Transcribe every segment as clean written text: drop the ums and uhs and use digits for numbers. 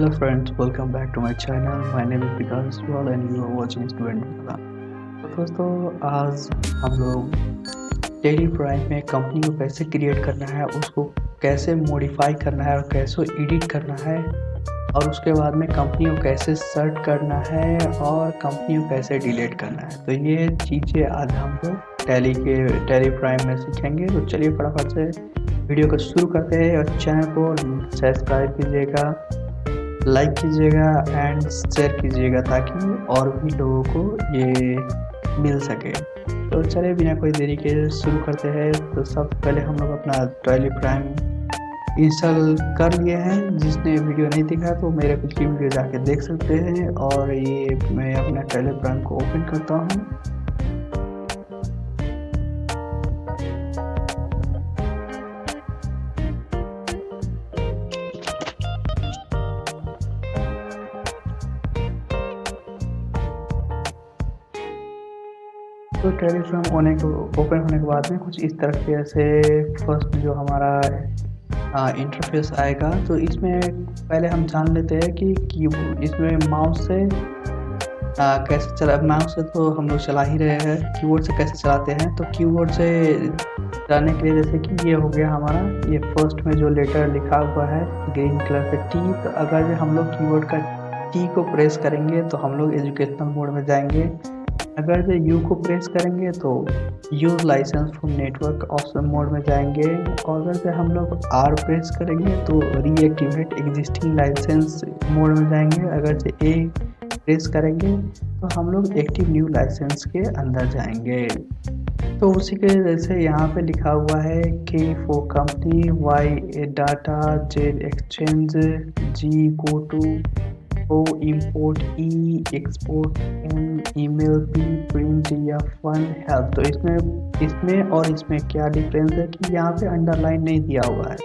Hello friends, welcome back to my channel. My name is Vikas Wal and you are watching Student Villa। तो दोस्तों आज हम लोग daily prime में company को कैसे क्रिएट करना है, उसको कैसे मॉडिफाई करना है और कैसे एडिट करना है और उसके बाद में कंपनी को कैसे सर्च करना है और कंपनी को कैसे डिलीट करना है। तो ये चीज़ें आज हम लोग टैली प्राइम में सीखेंगे। तो चलिए फटाफट से वीडियो को शुरू करते हैं और चैनल को सब्सक्राइब कीजिएगा, लाइक कीजिएगा एंड शेयर कीजिएगा ताकि और भी लोगों को ये मिल सके। तो चलिए बिना कोई देरी के शुरू करते हैं। तो सबसे पहले हम लोग अपना टैली प्राइम इंस्टॉल कर लिए हैं। जिसने वीडियो नहीं देखा तो मेरे पिछली वीडियो जाके देख सकते हैं। और ये मैं अपना टैली प्राइम को ओपन करता हूँ। तो टेलीग्राम ओपन होने के बाद में कुछ इस तरीके से फर्स्ट जो हमारा इंटरफेस आएगा। तो इसमें पहले हम जान लेते हैं कि इसमें माउस से कैसे चला। माउस से तो हम लोग चला ही रहे हैं, कीबोर्ड से कैसे चलाते हैं। तो कीबोर्ड से चलाने के लिए जैसे कि ये हो गया हमारा, ये फर्स्ट में जो लेटर लिखा हुआ है ग्रीन कलर से टी। तो अगर हम लोग कीबोर्ड का टी को प्रेस करेंगे तो हम लोग एजुकेशनल मोड में जाएंगे। अगर जो यू को प्रेस करेंगे तो use license from network option mode में जाएंगे। और अगर जो हम लोग आर प्रेस करेंगे तो रीएक्टिवेट एग्जिस्टिंग लाइसेंस मोड में जाएंगे। अगर जो ए प्रेस करेंगे तो हम लोग एक्टिव न्यू लाइसेंस के अंदर जाएंगे। तो उसी के जैसे यहाँ पे लिखा हुआ है के for company, Y data, Z exchange, G go to, O import, E export, M email, P print या फन हेल्प। तो इसमें और इसमें क्या डिफरेंस है कि यहाँ पे अंडरलाइन नहीं दिया हुआ है,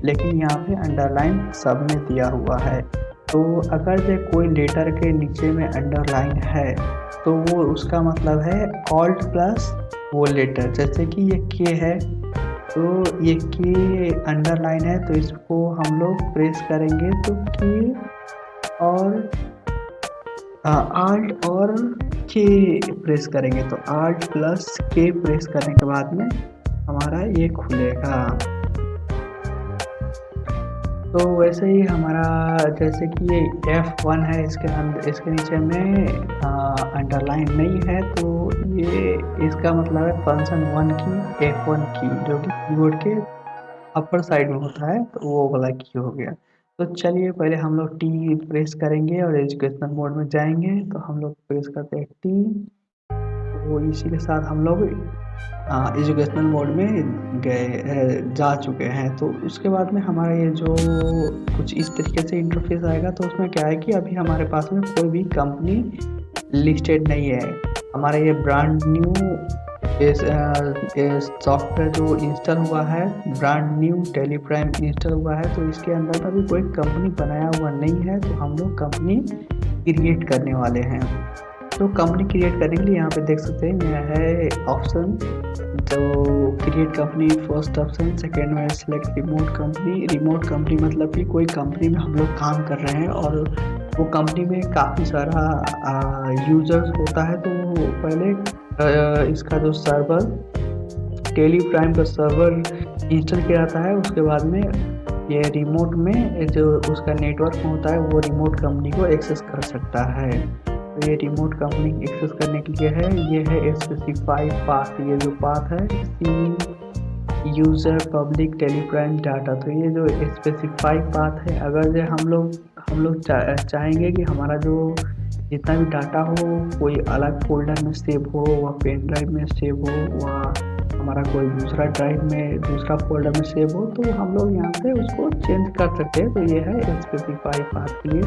लेकिन यहाँ पे अंडरलाइन सब में दिया हुआ है। तो अगर जो कोई लेटर के नीचे में अंडरलाइन है तो वो उसका मतलब है ऑल्ट प्लस वो लेटर। जैसे कि ये के है तो ये के अंडरलाइन है, तो इसको हम लोग प्रेस करेंगे तो के और आल्ट और के प्रेस करेंगे। तो आल्ट प्लस के प्रेस करने के बाद में हमारा ये खुलेगा। तो वैसे ही हमारा जैसे कि ये F1 है, इसके नीचे में अंडरलाइन नहीं है, तो ये इसका मतलब है फंक्शन 1 की F1 की, जो कि कीबोर्ड के अपर साइड में होता है, तो वो वाला की हो गया। तो चलिए पहले हम लोग टी प्रेस करेंगे और एजुकेशनल मोड में जाएंगे। तो हम लोग प्रेस करते हैं टी। तो इसी के साथ हम लोग एजुकेशनल मोड में जा चुके हैं। तो उसके बाद में हमारा ये जो कुछ इस तरीके से इंटरफेस आएगा। तो उसमें क्या है कि अभी हमारे पास में कोई भी कंपनी लिस्टेड नहीं है। हमारा ये ब्रांड न्यू सॉफ्टवेयर जो इंस्टॉल हुआ है, brand new tally prime install हुआ है, तो इसके अंदर अभी कोई कंपनी बनाया हुआ नहीं है। तो हम लोग कंपनी क्रिएट करने वाले हैं। तो कंपनी क्रिएट करने के लिए यहाँ पे देख सकते हैं यह है ऑप्शन, तो create company first option. Second में select remote company. Remote company मतलब कि कोई कंपनी में हम लोग काम कर रहे हैं और वो कंपनी में काफ़ी सारा यूजर्स होता है। तो पहले इसका जो सर्वर टैली प्राइम का सर्वर इंस्टॉल किया जाता है। उसके बाद में ये रिमोट में जो उसका नेटवर्क होता है वो रिमोट कंपनी को एक्सेस कर सकता है। तो ये रिमोट कंपनी एक्सेस करने के लिए है, ये है स्पेसिफाइड पाथ। ये जो पाथ है C user public Tally Prime data. तो ये जो स्पेसिफाइड पाथ है, अगर जो हम लोग चाहेंगे कि हमारा जो जितना भी डाटा हो कोई अलग फोल्डर में सेव हो, वह पेन ड्राइव में सेव हो, वह हमारा कोई दूसरा ड्राइव में दूसरा फोल्डर में सेव हो, तो हम लोग यहाँ से उसको चेंज कर सकते हैं। तो ये है स्पेसिफाई पाथ के लिए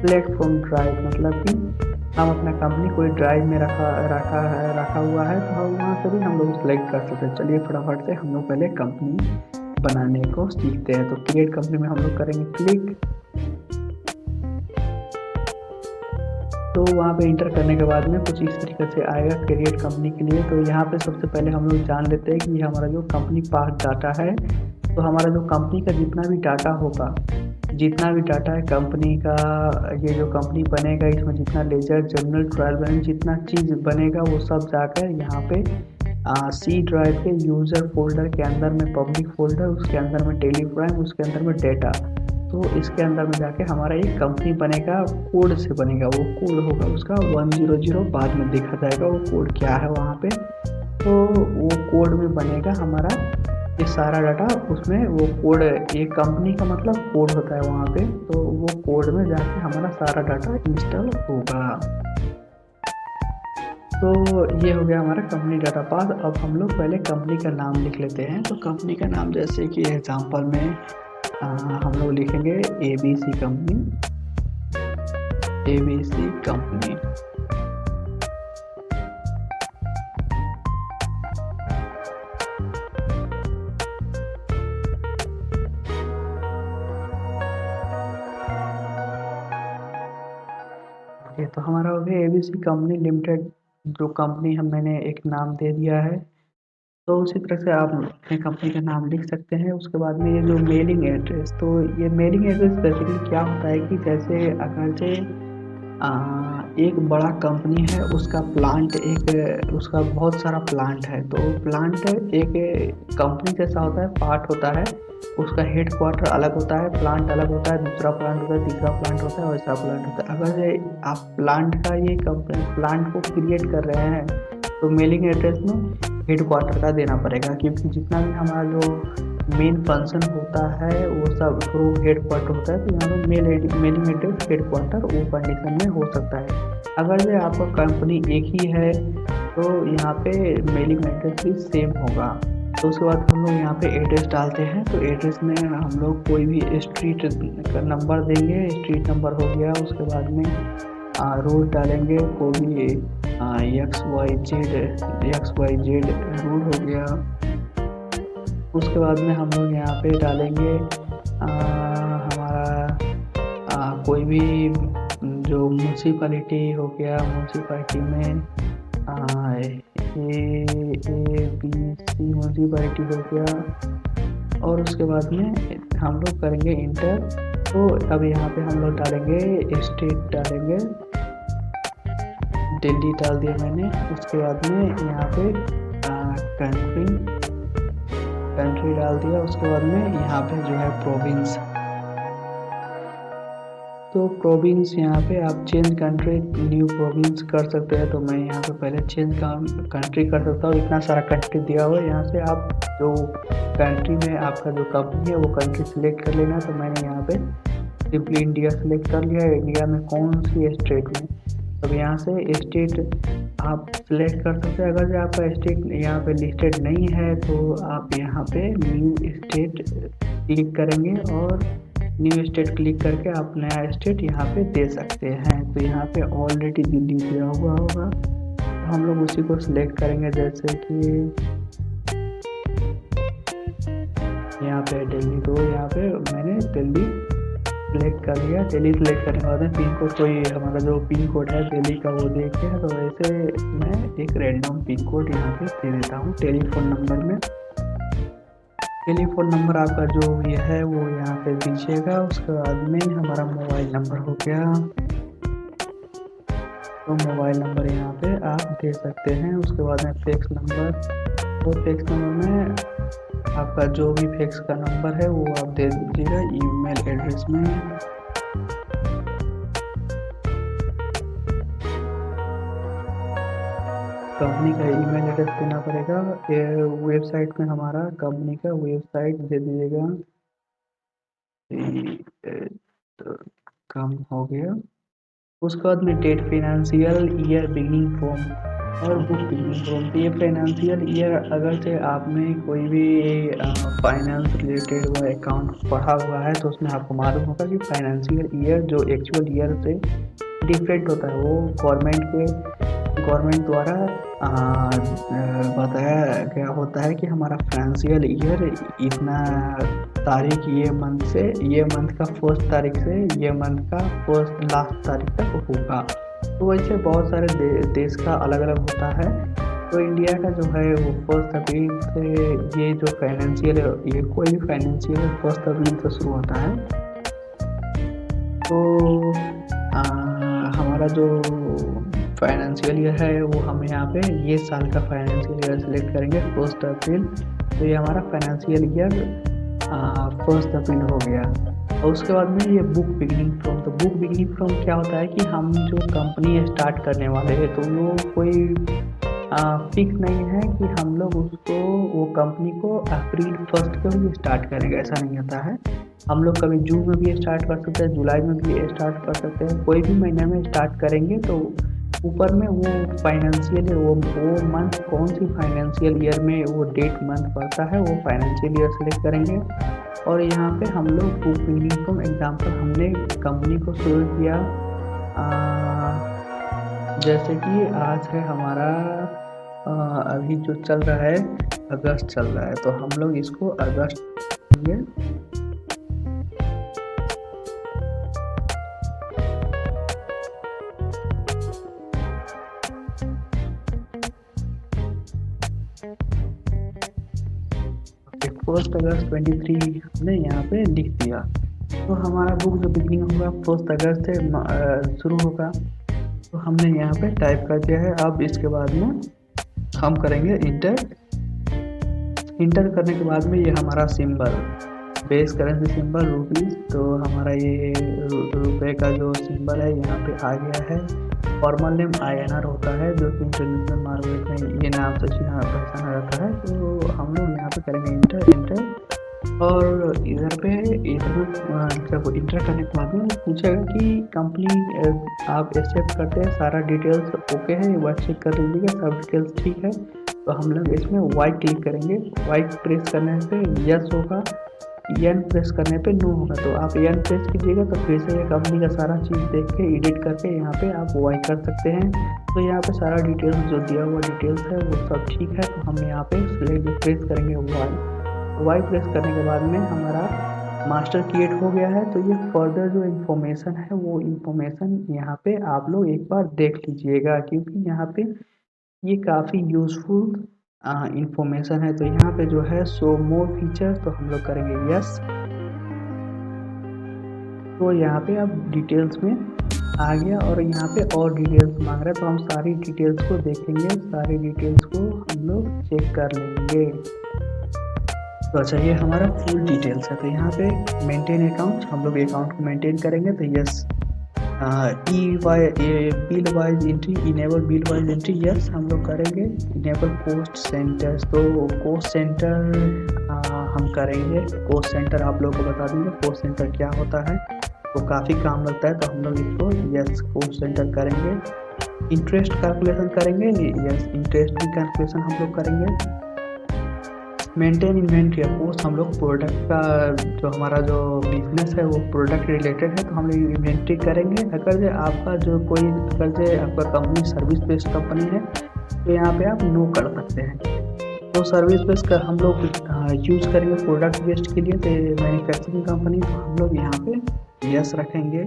प्लेटफॉर्म ड्राइव, मतलब कि हम अपना कंपनी कोई ड्राइव में रखा हुआ है तो हम वहाँ से भी हम लोग सेलेक्ट कर सकते हैं। चलिए फटाफट से हम लोग पहले कंपनी बनाने को सीखते हैं। तो क्रिएट कंपनी में हम लोग करेंगे क्लिक। तो वहाँ पे इंटर करने के बाद में कुछ इस तरीके से आएगा क्रिएट कंपनी के लिए। तो यहाँ पे सबसे पहले हम लोग जान लेते हैं कि ये हमारा जो कंपनी पाथ डाटा है। तो हमारा जो कंपनी का जितना भी डाटा होगा जितना भी डाटा है कंपनी का, ये जो कंपनी बनेगा इसमें जितना लेजर जनरल ट्रायल बने जितना चीज़ बनेगा वो सब जाकर यहाँ पे सी ड्राइव के यूज़र फोल्डर के अंदर में पब्लिक फोल्डर, उसके अंदर में टेलीप्राइम, उसके अंदर में डेटा। तो इसके अंदर में जाके हमारा एक कंपनी बनेगा, कोड से बनेगा, वो कोड होगा उसका 100, बाद में देखा जाएगा वो कोड क्या है वहाँ पे। तो वो कोड में बनेगा हमारा ये सारा डाटा, उसमें वो कोड, एक कंपनी का मतलब कोड होता है वहाँ पे, तो वो कोड में जाके हमारा सारा डाटा इंस्टॉल होगा। तो ये हो गया हमारा कंपनी डाटा पाथ। अब हम लोग पहले कंपनी का नाम लिख लेते हैं। तो कंपनी का नाम जैसे कि एग्जांपल में हम लोग लिखेंगे ABC कंपनी, ABC कंपनी। तो हमारा हो गया ABC कंपनी लिमिटेड, जो कंपनी मैंने एक नाम दे दिया है। तो उसी तरह से आप अपने कंपनी का नाम लिख सकते हैं। उसके बाद में ये जो मेलिंग एड्रेस, तो ये मेलिंग एड्रेस बेसिकली क्या होता है कि जैसे अगर से एक बड़ा कंपनी है, उसका प्लांट उसका बहुत सारा प्लांट है, तो प्लांट एक कंपनी जैसा होता है, पार्ट होता है, उसका हेड क्वार्टर अलग होता है, प्लांट अलग होता है, दूसरा प्लांट होता है, तीसरा प्लांट होता है, वैसा प्लांट होता है। अगर ये आप प्लांट का ये कंपनी प्लांट को क्रिएट कर रहे हैं तो मेलिंग एड्रेस में हेड क्वार्टर का देना पड़ेगा, क्योंकि जितना भी हमारा जो मेन फंक्शन होता है वो सब थ्रू हेड क्वार्टर होता है। तो यहाँ पर मेलिंग एड्रेस हेड क्वार्टर वो कंडीशन में हो सकता है। अगर जो आपका कंपनी एक ही है तो यहाँ पे मेलिंग एड्रेस भी सेम होगा। तो उसके बाद हम लोग यहाँ पे एड्रेस डालते हैं। तो एड्रेस में हम लोग कोई भी स्ट्रीट का नंबर देंगे, स्ट्रीट नंबर हो गया। उसके बाद में रोड डालेंगे, कोई भी XYZ रोड हो गया। उसके बाद में हम लोग यहाँ पे डालेंगे हमारा कोई भी जो म्यूनसिपैलिटी हो गया, म्यूनसिपैलिटी में ABC म्यूनसिपैलिटी हो गया। और उसके बाद में हम लोग करेंगे इंटर। तो अब यहाँ पे हम लोग डालेंगे स्टेट, डालेंगे दिल्ली डाल दिया मैंने। उसके बाद में यहाँ पे कंट्री डाल दिया। उसके बाद में यहाँ पे जो है प्रोविंस, तो प्रोविंस यहाँ पे आप चेंज कंट्री न्यू प्रोविंस कर सकते हैं। तो मैं यहाँ पे पहले चेंज कंट्री कर सकता हूँ। इतना सारा कंट्री दिया हुआ है, यहाँ से आप जो कंट्री में आपका जो कंपनी है वो कंट्री सिलेक्ट कर लेना। तो मैंने यहाँ पे सिंपली इंडिया सेलेक्ट कर लिया है। इंडिया में कौन सी स्टेट में, अब यहाँ से स्टेट आप सिलेक्ट कर सकते हैं। अगर जो आपका स्टेट यहाँ पे लिस्टेड नहीं है तो आप यहाँ पे न्यू स्टेट क्लिक करेंगे और न्यू स्टेट क्लिक करके आप नया स्टेट यहाँ पे दे सकते हैं। तो यहाँ पे ऑलरेडी दिल्ली दिया हुआ होगा, तो हम लोग उसी को सिलेक्ट करेंगे। जैसे कि यहाँ पे दिल्ली, तो यहाँ पे मैंने दिल्ली सेलेक्ट कर लिया। दिल्ली सेलेक्ट करने के बाद में पिन कोड, कोई हमारा जो पिन कोड है दिल्ली का वो दे के, तो वैसे मैं एक रैंडम पिन कोड यहाँ पे दे देता हूँ। टेलीफोन नंबर में, टेलीफोन नंबर आपका जो ये है वो यहाँ पे दीजिएगा। उसके बाद में हमारा मोबाइल नंबर हो गया, तो मोबाइल नंबर यहाँ पे आप दे सकते हैं। उसके बाद में फैक्स नंबर, तो फैक्स नंबर में आपका जो भी फैक्स का नंबर है वो आप दे दीजिएगा। ईमेल एड्रेस में कंपनी का ईमेल एड्रेस देना पड़ेगा। वेबसाइट में हमारा कंपनी का वेबसाइट दे दीजिएगा। तो कम हो गया। उसके बाद में date, financial year beginning from और बुक बिगिनिंग फ्रॉम। तो ये फाइनेंशियल ईयर, अगर से आपने कोई भी फाइनेंस रिलेटेड वो अकाउंट पढ़ा हुआ है तो उसमें आपको मालूम होगा कि फाइनेंशियल ईयर जो एक्चुअल ईयर से डिफरेंट होता है। वो गवर्नमेंट द्वारा बताया गया होता है कि हमारा फाइनेंशियल ईयर इतना तारीख, ये मंथ का फर्स्ट तारीख से ये मंथ का फर्स्ट लास्ट तारीख तक होगा। तो वैसे बहुत सारे देश का अलग अलग होता है। तो इंडिया का जो है वो फर्स्ट अप्रैल से, ये जो फाइनेंशियल ये कोई भी फाइनेंशियल फर्स्ट अप्रैल से शुरू होता है। तो आ, हमारा जो फाइनेंशियल ईयर है वो हम यहाँ पे ये साल का फाइनेंशियल ईयर सेलेक्ट करेंगे 1 अप्रैल। तो ये हमारा फाइनेंशियल ईयर 1 अप्रैल हो गया। और उसके बाद में ये बुक बिगिनिंग फ्रॉम, तो बुक बिगिनिंग फ्रॉम क्या होता है कि हम जो कंपनी स्टार्ट करने वाले हैं तो वो कोई फिक्स नहीं है कि हम लोग उसको वो कंपनी को अप्रैल 1 को ही स्टार्ट करेंगे, ऐसा नहीं होता है। हम लोग कभी जून में भी स्टार्ट कर सकते हैं, जुलाई में भी स्टार्ट कर सकते हैं, कोई भी महीने में स्टार्ट करेंगे। तो ऊपर में वो फाइनेंशियल वो मंथ कौन सी फाइनेंशियल ईयर में वो डेट मंथ पड़ता है वो फाइनेंशियल ईयर सेलेक्ट करेंगे। और यहाँ पे हम लोग बुक बिगिनिंग फ्रॉम एग्जाम्पल हमने कंपनी को शुरू किया जैसे कि आज है हमारा अभी जो चल रहा है अगस्त चल रहा है, तो हम लोग इसको अगस्त में August 23 हमने यहाँ पे लिख दिया। तो हमारा बुक जो बिगिनिंग होगा 1 अगस्त से शुरू होगा। तो हमने यहाँ पे टाइप कर दिया है। अब इसके बाद में हम करेंगे इंटर। इंटर करने के बाद में ये हमारा symbol base currency symbol rupees, तो हमारा ये रुपए का जो सिंबल है यहाँ पे आ गया है। फॉर्मल नेम INR होता है जो कि इंटरनेशनल मार्केट में ये नाम से पहचाना जाता है। तो हम लोग यहाँ पे करेंगे इंटर। और इधर पे जब इंटर करने के बाद में पूछेगा कि कंपनी आप एक्सेप्ट करते हैं, सारा डिटेल्स ओके है, एक बार चेक कर लीजिएगा सब डिटेल्स ठीक है। तो हम लोग इसमें वाई क्लिक करेंगे। वाई प्रेस करने पे यस होगा, एन प्रेस करने पे नो होगा। तो आप एन प्रेस कीजिएगा तो फिर से ये कंपनी का सारा चीज़ देख के एडिट करके यहाँ पे आप वाई कर सकते हैं। तो यहाँ पे सारा डिटेल्स जो दिया हुआ डिटेल्स है वो सब ठीक है। तो हम यहाँ पे प्रेस करेंगे वाई प्रेस करने के बाद में हमारा मास्टर क्रिएट हो गया है। तो ये फर्दर जो इन्फॉर्मेशन है वो इन्फॉर्मेशन यहाँ पे आप लोग एक बार देख लीजिएगा, क्योंकि यहाँ पे ये काफ़ी यूज़फुल इंफॉर्मेशन है। तो यहाँ पे जो है शो मोर फीचर्स, तो हम लोग करेंगे यस। तो यहाँ पे अब डिटेल्स में आ गया और यहाँ पे और डिटेल्स मांग रहा है, तो हम सारी डिटेल्स को देखेंगे, सारी डिटेल्स को हम लोग चेक कर लेंगे। तो अच्छा ये हमारा फुल डिटेल्स है। तो यहाँ पे मेंटेन अकाउंट, हम लोग अकाउंट को मेंटेन करेंगे तो yes. Bill wise entry, enable bill wise entry, yes हम लोग करेंगे। इनेबल कोस्ट सेंटर्स, तो कोस्ट सेंटर हम करेंगे। कोस्ट सेंटर आप लोगों को बता देंगे कोस्ट सेंटर क्या होता है, तो काफ़ी काम लगता है। तो हम लोग इसको यस कोस्ट सेंटर करेंगे। इंटरेस्ट कैलकुलेशन करेंगे, यस इंटरेस्ट की कैलकुलेशन हम लोग करेंगे। मेंटेन इन्वेंट्री अफकोर्स हम लोग प्रोडक्ट का जो हमारा जो बिजनेस है वो प्रोडक्ट रिलेटेड है, तो हम लोग इन्वेंट्री करेंगे। अगर जो आपका जो कोई अगर जो आपका कंपनी सर्विस बेस्ड कंपनी है तो यहाँ पे आप नो कर सकते हैं। तो सर्विस बेस्ड का हम लोग यूज़ करेंगे प्रोडक्ट बेस्ड के लिए, तो मैन्युफैक्चरिंग कंपनी, तो हम लोग यहाँ पे यस रखेंगे।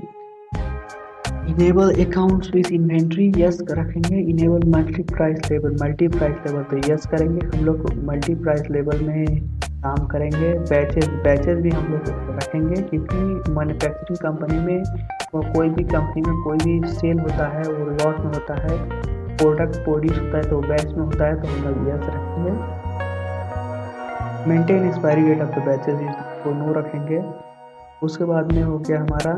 Enable accounts with inventory, yes रखेंगे। इनेबल मल्टी प्राइस लेवल, तो यस करेंगे। हम लोग मल्टी प्राइस लेवल में काम करेंगे। बैचेस भी हम लोग रखेंगे, क्योंकि मैन्युफैक्चरिंग कंपनी में कोई भी कंपनी में कोई भी सेल होता है वो लॉट में होता है, प्रोडक्ट प्रोड्यूस होता है तो बैच में होता है, तो हम लोग यस रखेंगे। Maintain expiry date of the batches, इसको नो रखेंगे। उसके बाद में हो गया हमारा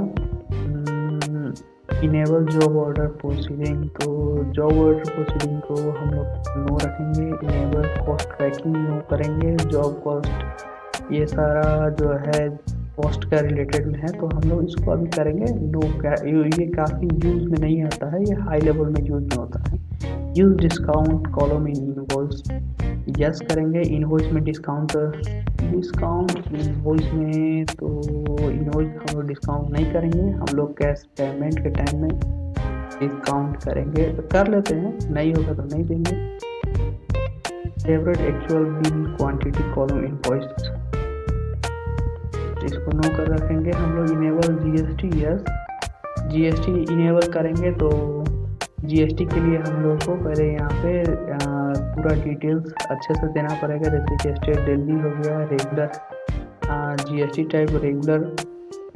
इनेबल जॉब ऑर्डर प्रोसीडिंग, तो जॉब ऑर्डर प्रोसीडिंग को हम लोग नो रखेंगे। इनेबल कॉस्ट ट्रैकिंग नो करेंगे। जॉब कॉस्ट ये सारा जो है कॉस्ट का रिलेटेड में है, तो हम लोग इसको अभी करेंगे नो। ये काफ़ी यूज़ में नहीं आता है, ये हाई लेवल में यूज़ में होता है। Use discount column in invoice, yes करेंगे। इनवॉइस में डिस्काउंट इनवॉइस में तो इनवॉइस हम लोग डिस्काउंट नहीं करेंगे, हम लोग कैश पेमेंट के टाइम में डिस्काउंट करेंगे। तो कर लेते हैं, नहीं होगा तो नहीं देंगे। Favourite actual bill quantity column invoice, इसको नो कर रखेंगे हम लोग। Enable GST, yes GST enable करेंगे। तो जीएसटी के लिए हम लोग को पहले यहाँ पे पूरा डिटेल्स अच्छे से देना पड़ेगा, जैसे कि स्टेट दिल्ली हो गया, रेगुलर जीएसटी टाइप रेगुलर।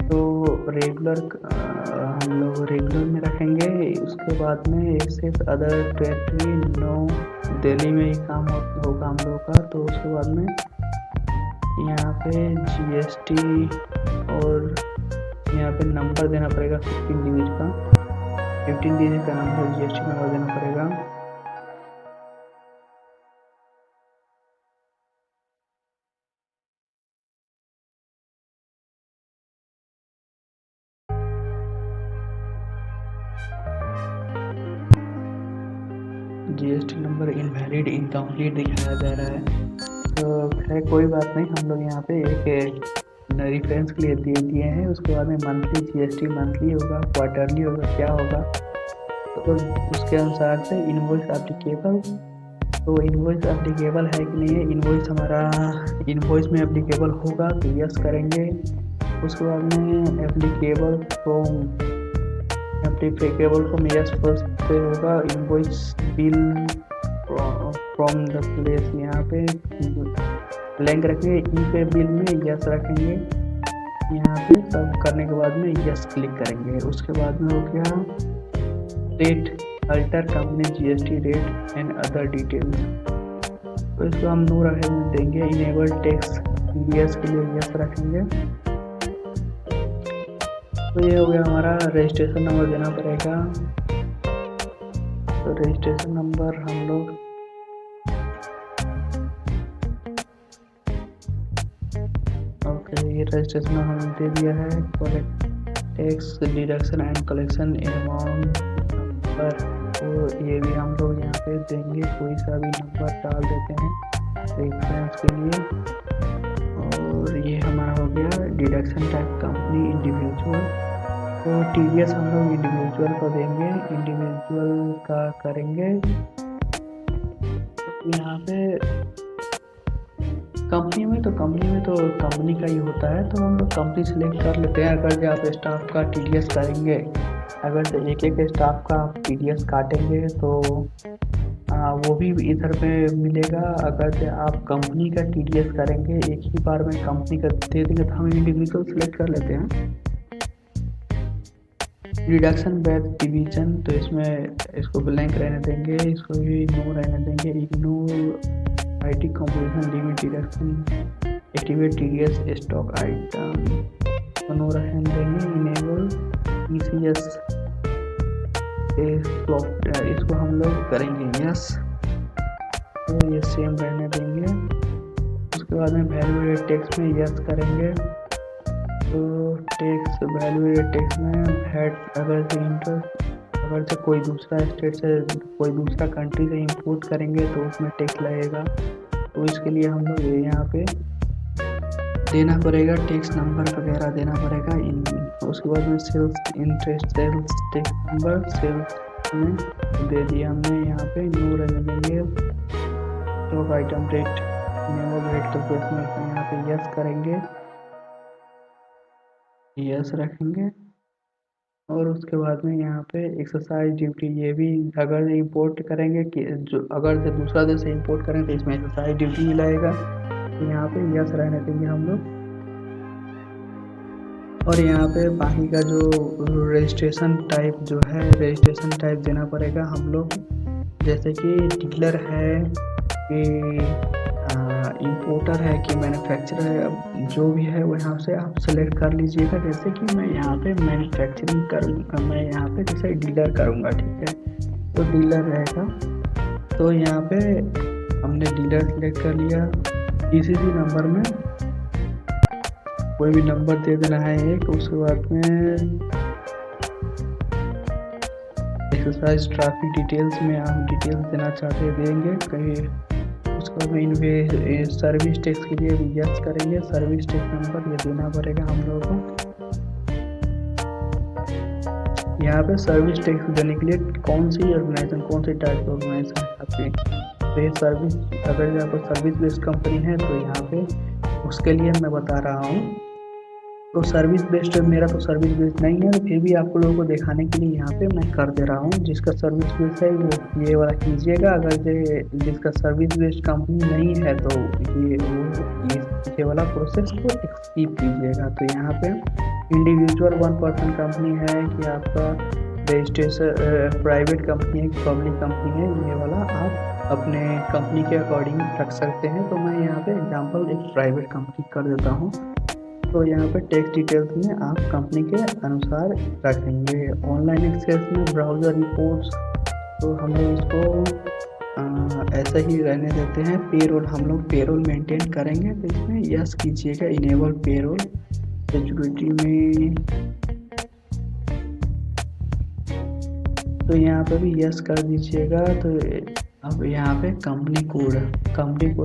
तो रेगुलर हम लोग रेगुलर में रखेंगे। उसके बाद में access other territory no, Delhi में ही काम होगा हम लोग का। तो उसके बाद में यहाँ पे जीएसटी और यहाँ पे नंबर देना पड़ेगा 15 डिजिट का नंबर जीएसटी नंबर देना पड़ेगा। जीएसटी नंबर इनवैलिड इनकम्प्लीट दिखाया जा रहा है। तो खैर कोई बात नहीं, हम लोग यहाँ पे एक रेफरेंस के लिए दे दिए हैं। उसके बाद में मंथली जीएसटी मंथली होगा, क्वार्टरली होगा, क्या होगा, तो उसके अनुसार से इनवॉइस एप्लीकेबल। तो इनवॉइस एप्लीकेबल है कि नहीं है, इनवॉइस हमारा इनवॉइस में एप्लीकेबल होगा तो यस करेंगे। उसके बाद में एप्लीकेबल फ्रॉम यस फर्स्ट पे होगा। Invoice bill from the place, यहाँ पे ब्लैंक रखेंगे। ई पे बिल में यस रखेंगे। यहाँ पे सब करने के बाद में यस क्लिक करेंगे। उसके बाद में हो गया rate alter company GST rate and other details, तो इसको हम नो रखने देंगे। इनेबल टैक्स यस के लिए यस रखेंगे। तो ये हो गया हमारा। रजिस्ट्रेशन नंबर देना पड़ेगा। तो रजिस्ट्रेशन नंबर हम लोग ये रजिस्ट्रेशन हमने दे दिया है। Tax deduction and collection amount number, तो ये भी हम लोग यहाँ पे देंगे। कोई सा भी नंबर डाल देते हैं रेफरेंस के लिए। और ये हमारा हो गया डिडक्शन टाइप कंपनी इंडिविजुअल। तो टीडीएस हम लोग इंडिविजुअल को देंगे, इंडिविजुअल का करेंगे। यहाँ पे कंपनी में तो कंपनी का ही होता है, तो हम लोग कंपनी सेलेक्ट कर लेते हैं। अगर जो आप स्टाफ का टीडीएस करेंगे, अगर से एक स्टाफ का आप टीडीएस काटेंगे तो वो भी इधर पे मिलेगा। अगर से आप कंपनी का टीडीएस करेंगे, एक ही बार में कंपनी का दे देंगे, तो हम इंडिविजुअल सेलेक्ट कर लेते हैं। रिडक्शन बैच डिवीजन, तो इसमें इसको ब्लैंक रहने देंगे, इसको भी नो रहने देंगे। Ignore IT composition limit deduction, activate TDS stock item no रहने देंगे। इनेबल ईसीएस इसको हम लोग करेंगे यस, तो ये सेम रहने देंगे। उसके बाद में वैल्यू एडेड टैक्स में यस करेंगे। तो टैक्स वैल्यू एडेड टैक्स में वैट, अगर से कोई दूसरा स्टेट से कोई दूसरा कंट्री से इंपोर्ट करेंगे तो उसमें टैक्स लगेगा। तो इसके लिए हम लोग यहाँ पे देना पड़ेगा, टैक्स नंबर वगैरह देना पड़ेगा। उसके बाद में sales interest, sales tax number sales में दे दिया हमने। यहाँ पे नो रहने देंगे। Stock item rate name rate तो इसमें यहाँ पे यस करेंगे, यस रखेंगे। और उसके बाद में यहाँ पे एक्सरसाइज ड्यूटी, ये भी अगर इंपोर्ट करेंगे कि जो अगर से दूसरा देश से इंपोर्ट करेंगे तो इसमें एक्सरसाइज ड्यूटी मिलाएगा। तो यहाँ पे यस रहने देंगे हम लोग। और यहाँ पे बाकी का जो रजिस्ट्रेशन टाइप जो है, रजिस्ट्रेशन टाइप देना पड़ेगा हम लोग। जैसे कि डीलर है कि इंपोर्टर है कि मैन्युफैक्चरर है, जो भी है वो यहाँ से आप सेलेक्ट कर लीजिएगा। जैसे कि मैं यहाँ पे मैन्युफैक्चरिंग करूँगा, मैं यहाँ पे जैसे डीलर करूँगा, ठीक है, तो डीलर रहेगा। तो यहाँ पे हमने डीलर सेलेक्ट कर लिया। इसी नंबर में कोई भी नंबर दे देना है एक। उसके बाद में एक्सरसाइज ट्रैफिक डिटेल्स में हम डिटेल्स देना चाहते देंगे कहीं। उसके बाद में सर्विस टैक्स के लिए भी यस करेंगे। सर्विस टैक्स नंबर ये देना पड़ेगा हम लोगों को। यहाँ पे सर्विस टैक्स देने के लिए कौन सी ऑर्गेनाइजेशन, कौन सी टाइप ऑर्गेनाइजेशन है आपकी, तो ये सर्विस, अगर आपको सर्विस बेस्ड कंपनी है तो यहाँ पे उसके लिए मैं बता रहा हूँ। तो सर्विस बेस्ड मेरा तो सर्विस बेस्ड नहीं है, तो फिर भी आप लोगों को दिखाने के लिए यहाँ पे मैं कर दे रहा हूँ। जिसका सर्विस बेस्ड है वो ये वाला कीजिएगा, अगर जिसका सर्विस बेस्ड कंपनी नहीं है तो ये वाला प्रोसेस को स्किप कीजिएगा। तो यहाँ पे इंडिविजुअल 1% कंपनी है कि आपका रजिस्ट्रेशन प्राइवेट कंपनी है कि पब्लिक कंपनी है, ये वाला आप अपने कंपनी के अकॉर्डिंग रख सकते हैं। तो मैं यहाँ पे एग्जांपल एक प्राइवेट कंपनी कर देता हूँ। तो यहाँ पे टैक्स डिटेल्स में आप कंपनी के अनुसार रखेंगे। ऑनलाइन एक्सेस में ब्राउज़र रिपोर्ट्स, तो हम लोग इसको ऐसा ही रहने देते हैं। पेरोल, हम लोग पेरोल मेंटेन करेंगे, तो इसमें यस कीजिएगा, इनेबल पेरोल। सिक्योरिटी में तो यहाँ पे भी यस कर दीजिएगा। तो अब यहाँ पे कंपनी कोड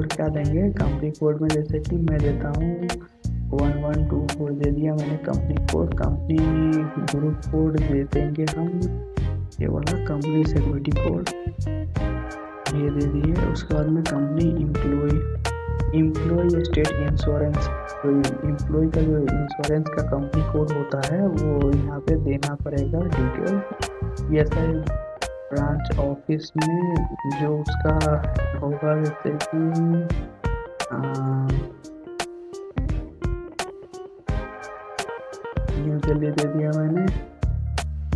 क्या देंगे? कंपनी कोड में जैसे कि मैं देता हूँ 1124 दे दिया मैंने company code. Company group code दे देंगे हम, ये वाला कंपनी सिक्योरिटी कोड ये दे दिए। उसके बाद में कंपनी एम्प्लॉय स्टेट इंश्योरेंस, तो एम्प्लॉय का जो इंश्योरेंस का कंपनी कोड होता है वो यहाँ पे देना पड़ेगा डिटेल। ये ऐसा ब्रांच ऑफिस में जो उसका होगा, जैसे कि यूजुअली दे दिया मैंने।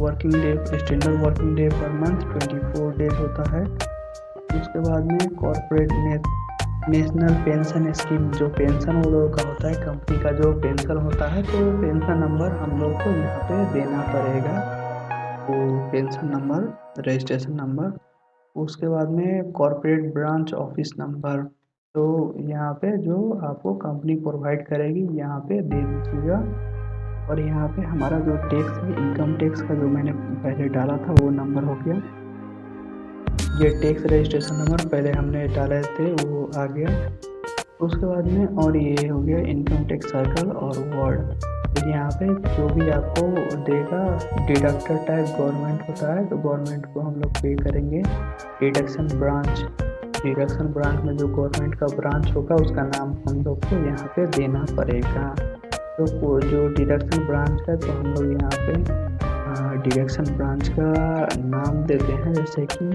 Working day, standard working day per month 24 days होता है। उसके बाद में कॉर्पोरेट नेशनल पेंशन स्कीम, जो पेंशन वो लोगों का होता है, कंपनी का जो पेंशन होता है, तो पेंशन नंबर हम लोग को यहाँ पे देना पड़ेगा, वो पेंशन नंबर, रजिस्ट्रेशन नंबर। उसके बाद में कॉर्पोरेट ब्रांच ऑफिस नंबर, तो यहाँ पे जो आपको कंपनी प्रोवाइड करेगी यहाँ पे दे दीजिएगा। और यहाँ पे हमारा जो टैक्स है, इनकम टैक्स का जो मैंने पहले डाला था वो नंबर हो गया। ये टैक्स रजिस्ट्रेशन नंबर पहले हमने डाले थे वो आ गया। उसके बाद में और ये हो गया इनकम टैक्स सर्कल और वार्ड। तो यहाँ पे जो भी आपको देगा, डिडक्टर टाइप गवर्नमेंट होता है, तो गवर्नमेंट को हम लोग पे करेंगे। डिडक्शन ब्रांच में जो गवर्नमेंट का ब्रांच होगा उसका नाम हम लोग को यहाँ पे देना पड़ेगा। तो जो डिडक्शन ब्रांच है, तो हम लोग यहाँ पे डिडक्शन ब्रांच का नाम देते हैं, जैसे कि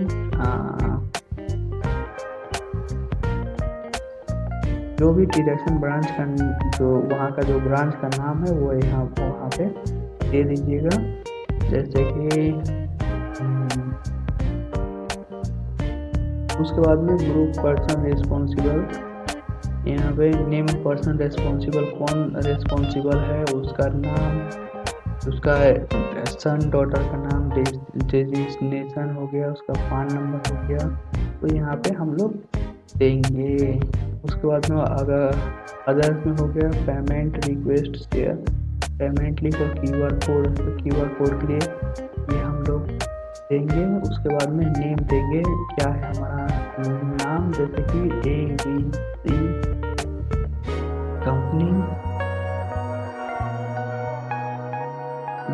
जो भी डिडक्शन ब्रांच का जो वहाँ का जो ब्रांच का नाम है वो यहाँ वहाँ पे दे दीजिएगा। जैसे कि उसके बाद में ग्रुप पर्सन रिस्पॉन्सिबल, यहाँ पे नेम पर्सन रिस्पॉन्सिबल, कौन रिस्पॉन्सिबल है, उसका नाम, उसका सन डॉटर का नाम, डेजिग्नेशन हो गया, उसका पान नंबर हो गया, तो यहाँ पे हम लोग देंगे। उसके बाद में अगर अदर्स में हो गया payment request share, payment link और क्यूआर कोड, तो क्यूआर कोड के लिए ये हम लोग देंगे। उसके बाद में नेम देंगे, क्या है हमारा नाम, जैसे कि ABC कंपनी,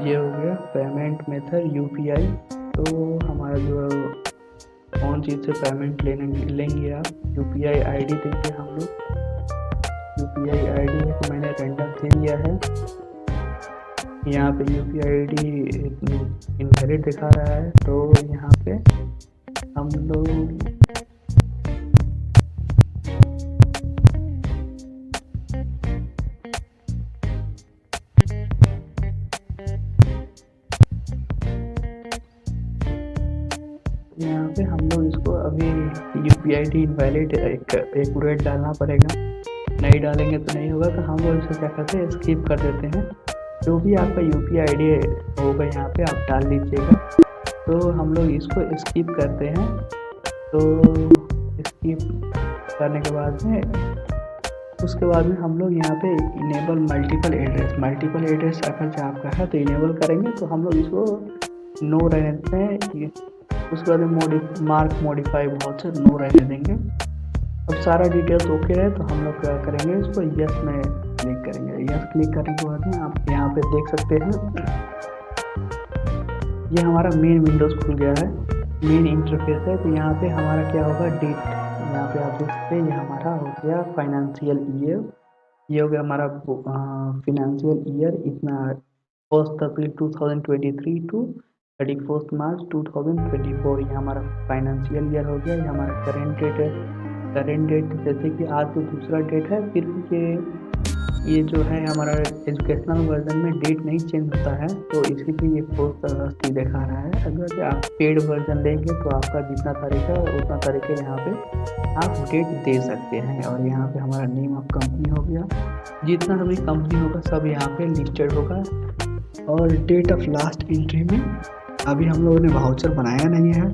ये हो गया। पेमेंट मेथड UPI, तो हमारा जो कौन चीज़ से पेमेंट लेंगे आप, UPI ID देंगे हम लोग। UPI ID तो मैंने रेंडम दे दिया है, यहाँ पे UPI ID इनवैलिड दिखा रहा है, तो यहाँ पे हम लोग इसको अभी UPI ID इनवैलिड एक्यूरेट डालना पड़ेगा, नहीं डालेंगे तो नहीं होगा। तो हम लोग इसको क्या करते हैं, स्किप कर देते हैं। जो भी आपका UPI ID होगा यहाँ पे आप डाल लीजिएगा। तो हम लोग इसको स्किप करते हैं। तो स्किप करने के बाद में उसके बाद में हम लोग यहाँ पे इनेबल मल्टीपल एड्रेस अगर आपका है तो इनेबल करेंगे, तो हम लोग इसको नो रहने देते हैं। उसके बाद में मार्क मॉडिफाई बहुत से नो रहने देंगे। अब सारा डिटेल्स ओके है, तो हम लोग क्या करेंगे, इसको यस में क्लिक करेंगे। यस क्लिक करने के बाद में आप यहाँ पे देख सकते हैं, ये हमारा मेन विंडोज़ खुल गया है, मेन इंटरफेस है। तो यहाँ पे हमारा क्या होगा, डेट, यहाँ पे आप देख सकते हैं ये हमारा हो गया फाइनेंशियल ईयर ये हो गया हमारा फिनेंशियल ईयर इतना 1 अप्रैल 2023 टू 31 मार्च 2024, ये हमारा फाइनेंशियल ईयर हो गया। ये हमारा करेंट डेट है। करेंट डेट जैसे कि आज जो दूसरा डेट है, फिर भी ये जो है हमारा एजुकेशनल वर्जन में डेट नहीं चेंज होता है, तो इसीलिए ये 4 दिखा रहा है। अगर आप पेड वर्जन लेंगे तो आपका जितना तारीख है उतना तारीख है, यहाँ पे आप डेट दे सकते हैं। और यहाँ पे हमारा नेम ऑफ कंपनी हो गया, जितना भी कंपनी होगा सब यहाँ पे लिस्टेड होगा। और डेट ऑफ लास्ट एंट्री में अभी हम लोगों ने वाउचर बनाया नहीं है,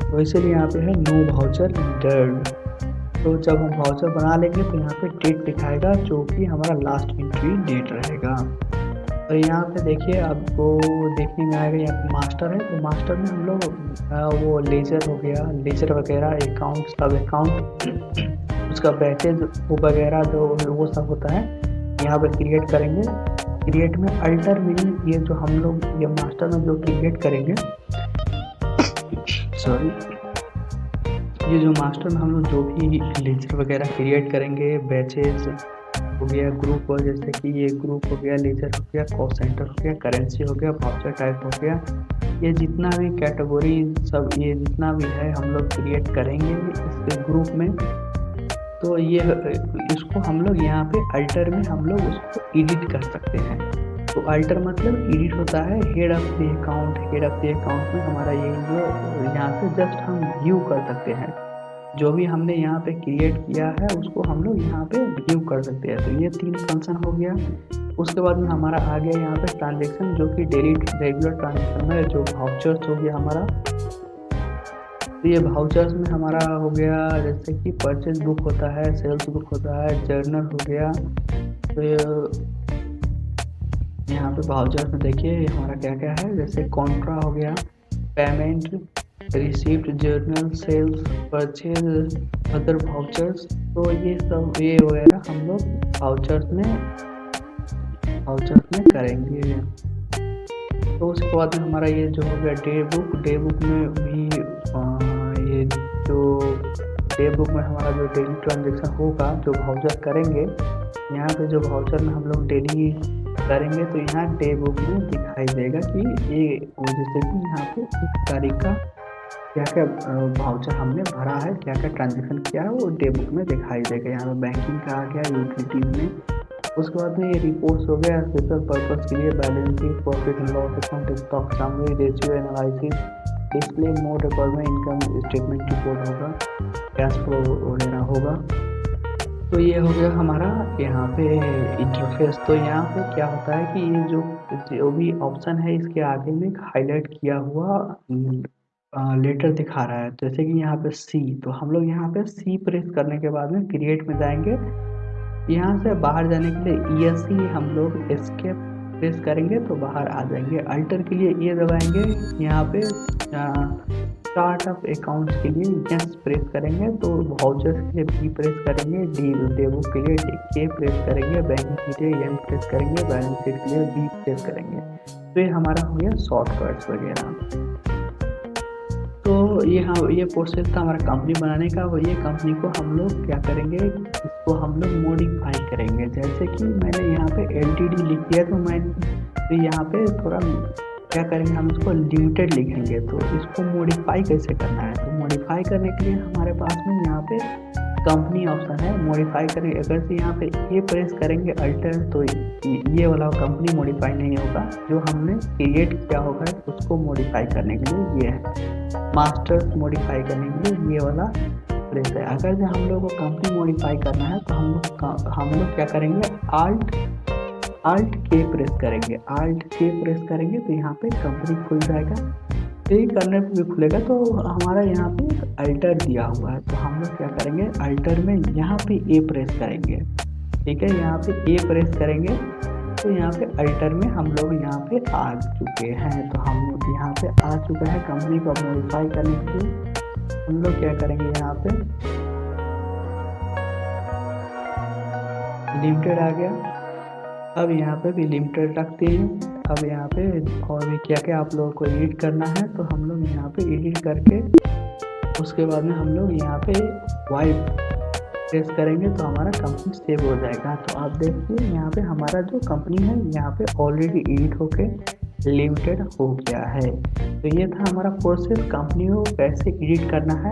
तो इसलिए यहाँ पे है नो वाउचर इंटर्ड। तो जब हम वाउचर बना लेंगे तो यहाँ पे डेट दिखाएगा, जो कि हमारा लास्ट एंट्री डेट रहेगा। तो यहाँ पे देखिए, आपको देखने में आएगा यहाँ पे मास्टर है, तो मास्टर में हम लोग वो लेजर हो गया, लेजर वगैरह, अकाउंट, सब अकाउंट, उसका बैचेज वो वगैरह जो वो सब होता है यहाँ पे क्रिएट करेंगे। क्रिएट में अल्टर मीनिंग, ये जो हम लोग ये मास्टर में जो क्रिएट करेंगे, सॉरी, ये जो मास्टर में हम लोग जो भी लेजर वगैरह क्रिएट करेंगे, बैचेज हो गया, ग्रुप हो, जैसे कि ये ग्रुप हो गया, लेजर हो गया, कॉस्ट सेंटर हो गया, करेंसी हो गया, वाउचर टाइप हो गया, ये जितना भी कैटेगरी सब, ये जितना भी है हम लोग क्रिएट करेंगे इसके ग्रुप में। तो ये इसको हम लोग यहाँ पे अल्टर में हम लोग उसको एडिट कर सकते हैं। तो अल्टर मतलब एडिट होता है head of the account. Head of the account में हमारा ये जो यहाँ से जस्ट हम व्यू कर सकते हैं, जो भी हमने यहाँ पे क्रिएट किया है उसको हम लोग यहाँ पे व्यू कर सकते हैं। तो ये 3 फंक्शन हो गया। उसके बाद में हमारा आ गया यहाँ पे ट्रांजेक्शन, जो कि डेली रेगुलर ट्रांजेक्शन है, जो वाउचर्स हो गया हमारा। तो ये वाउचर्स में हमारा हो गया जैसे कि परचेज बुक होता है, सेल्स बुक होता है, जर्नल हो गया। तो यहाँ पे वाउचर्स में देखिए हमारा क्या क्या है, जैसे कॉन्ट्रा हो गया, payment, receipt, journal, sales, purchase, other vouchers. तो ये सब ये वगैरह हम लोग वाउचर्स में करेंगे। तो उसके बाद में हमारा ये जो हो गया डे बुक में भी ये जो डे बुक में हमारा जो डेली ट्रांजेक्शन होगा, जो वाउचर करेंगे, यहाँ पे जो वाउचर में हम लोग डेली करेंगे, तो यहाँ डे बुक में दिखाई देगा कि ये जैसे कि यहाँ पे इस तारीख का क्या क्या वाउचर हमने भरा है, क्या क्या ट्रांजेक्शन किया है, वो डे बुक में दिखाई देगा। यहाँ पे बैंकिंग का आ गया, यूटिलिटीज में। उसके बाद में ये रिपोर्ट्स हो गया, स्पेशल पर्पस के लिए balance sheet, profit and loss account, stock summary, ratio analysis, display mode record में इनकम स्टेटमेंट रिपोर्ट होगा, कैश फ्लो वगैरह होगा। तो ये हो गया हमारा यहाँ पे इंटरफेस। तो यहाँ पे क्या होता है कि ये जो भी ऑप्शन है, इसके आगे में एक हाईलाइट किया हुआ लेटर दिखा रहा है, जैसे कि यहाँ पे सी। तो हम लोग यहाँ पे सी प्रेस करने के बाद में क्रिएट में जाएंगे। यहाँ से बाहर जाने के लिए ESC हम लोग एस्केप प्रेस करेंगे तो बाहर आ जाएंगे। अल्टर के लिए ये दबाएंगे, यहाँ पे स्टार्ट ऑफ अकाउंट्स के लिए यस प्रेस करेंगे, तो वाउचर्स के लिए बी प्रेस करेंगे, डे बुक के लिए के प्रेस करेंगे, बैंकिंग के लिए एन प्रेस करेंगे, बैलेंस शीट के लिए बी प्रेस करेंगे। तो ये हमारा हो गया शॉर्टकट्स वगैरह। तो ये प्रोसेस था हमारा कंपनी बनाने का। वो ये कंपनी को हम लोग क्या करेंगे, इसको हम लोग मॉडिफाई करेंगे। जैसे कि मैंने यहाँ पे LTD लिख दिया, तो यहाँ पे थोड़ा क्या करेंगे, हम इसको लिमिटेड लिखेंगे। तो इसको मॉडिफाई कैसे करना है, तो मॉडिफाई करने के लिए हमारे पास में यहाँ पे कंपनी ऑप्शन है, मॉडिफाई करेंगे। अगर से यहाँ पे ए प्रेस करेंगे अल्टर, तो ये वाला कंपनी मॉडिफाई नहीं होगा, जो हमने क्रिएट किया होगा उसको मॉडिफाई करने के लिए ये है। मास्टर्स मॉडिफाई करने के लिए ये वाला प्रेस है। अगर से हम लोग को कंपनी मॉडिफाई करना है तो हम लोग क्या करेंगे, आल्ट के प्रेस करेंगे। आल्ट के प्रेस करेंगे तो यहाँ पे कंपनी खुल जाएगा। ये करने पर भी खुलेगा। तो हमारा यहाँ पे अल्टर दिया हुआ है, तो हम लोग क्या करेंगे, अल्टर में यहाँ पे ए प्रेस करेंगे। ठीक है, यहाँ पे ए प्रेस करेंगे तो यहाँ पे अल्टर में हम लोग यहाँ पे आ चुके हैं। तो हम लोग यहाँ पे आ चुका है। कंपनी को मॉडिफाई करने के लिए हम लोग क्या करेंगे, यहाँ पे लिमिटेड आ गया। अब यहाँ पे भी लिमिटेड रखते हैं। अब यहाँ पे और भी क्या क्या आप लोगों को एडिट करना है, तो हम लोग यहाँ पे एडिट करके उसके बाद में हम लोग यहाँ पे प्रेस करेंगे तो हमारा कंपनी सेव हो जाएगा। तो आप देखिए यहाँ पे हमारा जो कंपनी है यहाँ पे ऑलरेडी एडिट होके लिमिटेड हो गया है। तो ये था हमारा प्रोसेस, कंपनी को कैसे एडिट करना है।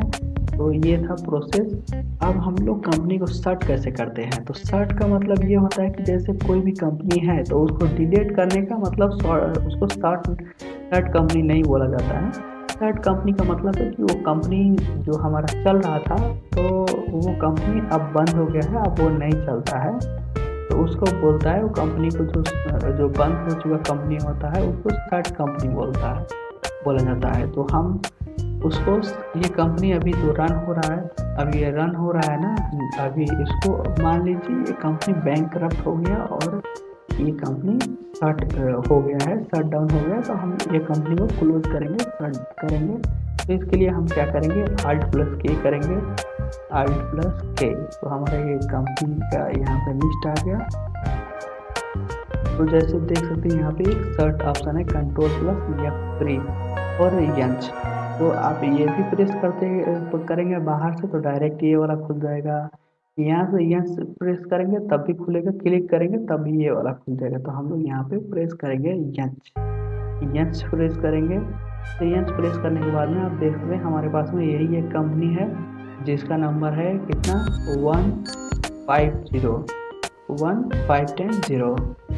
तो ये था प्रोसेस। अब हम लोग कंपनी को सर्ट कैसे करते हैं। तो सर्ट का मतलब ये होता है कि जैसे कोई भी कंपनी है तो उसको डिलीट करने का मतलब उसको सर्ट कंपनी नहीं बोला जाता है। सर्ट कंपनी का मतलब है कि वो कंपनी जो हमारा चल रहा था तो वो कंपनी अब बंद हो गया है, अब वो नहीं चलता है। तो उसको बोलता है वो कंपनी को, जो बंद हो चुका कंपनी होता है उसको सर्ट कंपनी बोला जाता है। तो हम उसको, ये कंपनी अभी जो रन हो रहा है, अब ये रन हो रहा है ना, अभी इसको मान लीजिए ये कंपनी बैंकरप्ट हो गया और ये कंपनी शट हो गया है, शट डाउन हो गया। तो हम ये कंपनी को क्लोज करेंगे, शट करेंगे। तो इसके लिए हम क्या करेंगे, Alt+K करेंगे, Alt+K। तो हमारा ये कंपनी का यहाँ पे लिस्ट आ गया। तो जैसे देख सकते हैं यहाँ पे एक सर्च ऑप्शन है, Ctrl+F3 और यंच। तो आप ये भी प्रेस करेंगे बाहर से तो डायरेक्ट ये वाला खुल जाएगा। यहाँ से यंच प्रेस करेंगे तब भी खुलेगा, क्लिक करेंगे तब भी ये वाला खुल जाएगा। तो हम लोग यहाँ पे प्रेस करेंगे यंच प्रेस करेंगे। तो यंच प्रेस करने के बाद में आप देख सकते हैं हमारे पास में यही एक कंपनी है जिसका नंबर है कितना, 1510।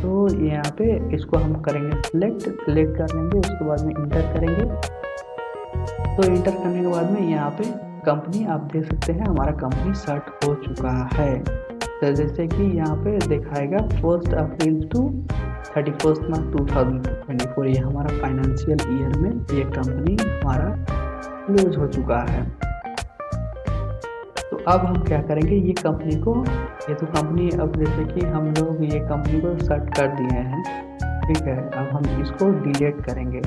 तो यहाँ पे इसको हम करेंगे सिलेक्ट कर लेंगे, उसके बाद में इंटर करेंगे। तो इंटर करने के बाद में यहाँ पे कंपनी आप देख सकते हैं हमारा कंपनी सर्ट हो चुका है। तो जैसे कि यहाँ पे दिखाएगा 1 अप्रैल to 31 मार्च 2024, ये हमारा फाइनेंशियल ईयर में ये कंपनी हमारा क्लोज हो चुका है। तो अब हम क्या करेंगे, ये कंपनी को, ये तो कंपनी, अब जैसे कि हम लोग ये कंपनी को सर्ट कर दिए हैं, ठीक है। अब हम इसको डिलीट करेंगे।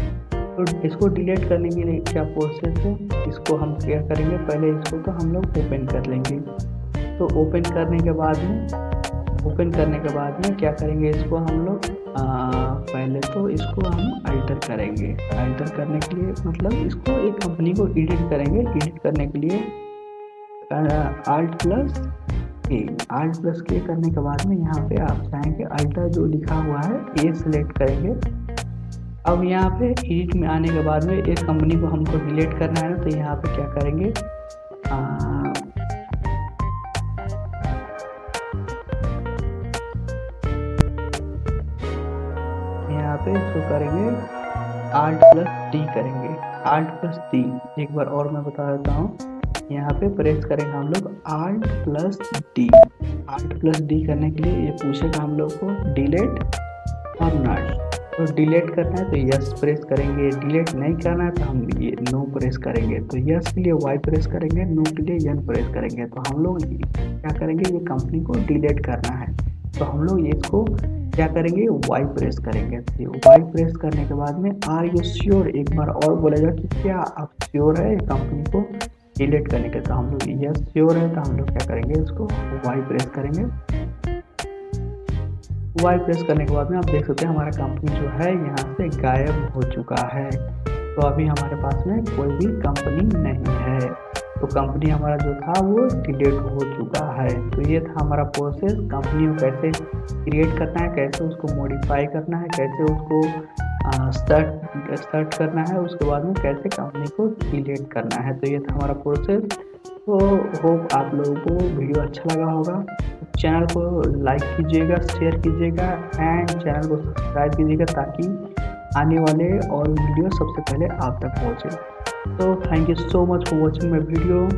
तो इसको डिलीट करने के लिए क्या प्रोसेस है, इसको हम क्या करेंगे, पहले इसको तो हम लोग ओपन कर लेंगे। तो ओपन करने के बाद में क्या करेंगे, इसको हम लोग पहले तो इसको हम अल्टर करेंगे। अल्टर करने के लिए मतलब इसको एक कंपनी को एडिट करेंगे। एडिट करने के लिए Alt+K करने के बाद में यहाँ पे आप चाहेंगे अल्टर जो लिखा हुआ है ये सिलेक्ट करेंगे। अब यहाँ पे एडिट में आने के बाद में इस कंपनी को हमको डिलीट करना है ना, तो यहाँ पे क्या करेंगे, यहाँ पे इसको करेंगे Alt+D करेंगे, Alt+D। एक बार और मैं बता देता हूँ, यहाँ पे प्रेस करेंगे हम लोग Alt+D। Alt+D करने के लिए ये पूछेगा हम लोग को डिलीट और नॉट। तो डिलीट करना है तो यस प्रेस करेंगे, डिलीट नहीं करना है तो हम ये नो प्रेस करेंगे। तो यस के लिए वाई प्रेस करेंगे, नो के लिए यन प्रेस करेंगे। तो हम लोग क्या करेंगे, ये कंपनी को डिलीट करना है तो हम लोग इसको क्या करेंगे, वाई प्रेस करेंगे। तो वाई प्रेस करने के बाद में आर यू श्योर, एक बार और बोलेगा कि क्या आप श्योर है कंपनी को डिलीट करने के। तो हम लोग यस श्योर है, तो हम लोग क्या करेंगे, इसको वाई प्रेस करेंगे। वाई प्रेस करने के बाद में आप देख सकते हैं हमारा कंपनी जो है यहाँ से गायब हो चुका है। तो अभी हमारे पास में कोई भी कंपनी नहीं है, तो कंपनी हमारा जो था वो डिलीट हो चुका है। तो ये था हमारा प्रोसेस, कंपनी को कैसे क्रिएट करना है, कैसे उसको मॉडिफाई करना है, कैसे उसको सर्च करना है, उसके बाद में कैसे कंपनी को डिलीट करना है। तो ये था हमारा प्रोसेस। तो होप आप लोगों को वीडियो अच्छा लगा होगा। चैनल को लाइक कीजिएगा, शेयर कीजिएगा एंड चैनल को सब्सक्राइब कीजिएगा ताकि आने वाले और वीडियो सबसे पहले आप तक पहुँचे। तो thank you so much for watching my video.